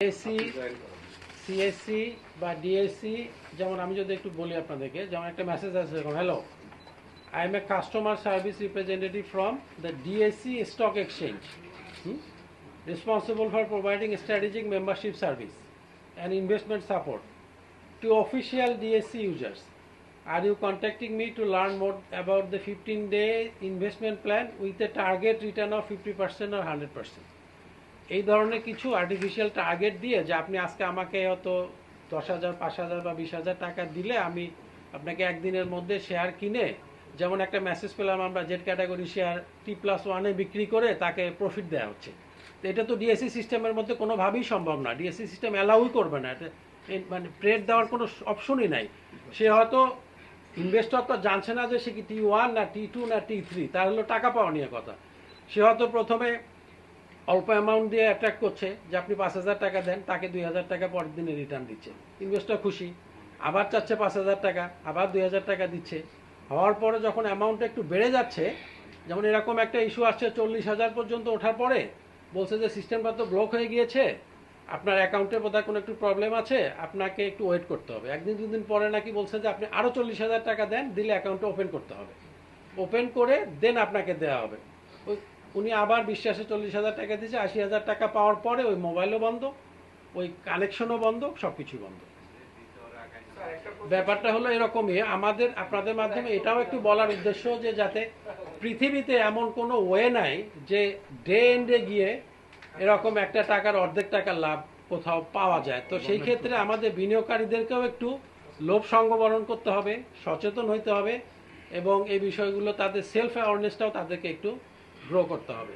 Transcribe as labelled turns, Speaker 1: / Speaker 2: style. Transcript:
Speaker 1: AC CSC বা DSC, যেমন আমি যদি একটু বলি আপনাদেরকে, যেমন একটা মেসেজ আছে এরকম, hello, I M A customer service representative from the DSC stock exchange, responsible for providing strategic membership service and investment support to official DSC users. Are you contacting me to learn more about the 15-day investment plan with a target return of 50% or 100%? এই ধরনের কিছু artificial target দিয়ে, যে আপনি আজকে আমাকে হয়তো 10,000, 5,000 বা 20,000 টাকা দিলে আমি আপনাকে একদিনের মধ্যে শেয়ার কিনে, যেমন একটা মেসেজ পেলাম আমরা, জেড ক্যাটাগরি শেয়ার T+1-এ বিক্রি করে তাকে প্রফিট দেওয়া হচ্ছে। তো এটা তো ডিএসসি সিস্টেমের মধ্যে কোনোভাবেই সম্ভব না, ডিএসসি সিস্টেম অ্যালাউই করবে না, এটা মানে ট্রেড দেওয়ার কোনো অপশনই নাই। সে হয়তো ইনভেস্টর তো জানছে না যে সে কি T1 না T2 না T3, তার হলো টাকা পাওয়া নিয়ে কথা। সে হয়তো প্রথমে অল্প অ্যামাউন্ট দিয়ে অ্যাট্রাক্ট করছে যে আপনি 5,000 টাকা দেন, তাকে 2,000 টাকা পরের দিনে রিটার্ন দিচ্ছে, ইনভেস্টর খুশি, আবার চাচ্ছে 5,000 টাকা, আবার 2,000 টাকা দিচ্ছে। হওয়ার পরে যখন অ্যামাউন্টটা একটু বেড়ে যাচ্ছে, যেমন এরকম একটা ইস্যু আসছে 40,000 পর্যন্ত ওঠার পরে বলছে যে সিস্টেমটা তো ব্লক হয়ে গিয়েছে, আপনার অ্যাকাউন্টের বোধহয় কোনো একটু প্রবলেম আছে, আপনাকে একটু ওয়েট করতে হবে। একদিন দুদিন পরে নাকি বলছে যে আপনি আরও 40,000 টাকা দেন, দিলে অ্যাকাউন্টটা ওপেন করতে হবে, ওপেন করে দেন আপনাকে দেওয়া হবে। উনি আবার বিশ্বাসে 40,000 টাকা দিয়েছে, 80,000 টাকা পাওয়ার পরে ওই মোবাইলও বন্ধ, ওই কানেকশনও বন্ধ, সব কিছুই বন্ধ। ব্যাপারটা হলো এরকমই। আমাদের আপনাদের মাধ্যমে এটাও একটু বলার উদ্দেশ্য যে যাতে পৃথিবীতে এমন কোনো ওয়ে নাই যে ডে এন্ডে গিয়ে এরকম একটা টাকার অর্ধেক টাকার লাভ কোথাও পাওয়া যায়। তো সেই ক্ষেত্রে আমাদের বিনিয়োগকারীদেরকেও একটু লোভ সংবরণ করতে হবে, সচেতন হইতে হবে, এবং এই বিষয়গুলো তাদের সেলফ অ্যাওয়ারনেসটাও তাদেরকে একটু গ্রো করতে হবে।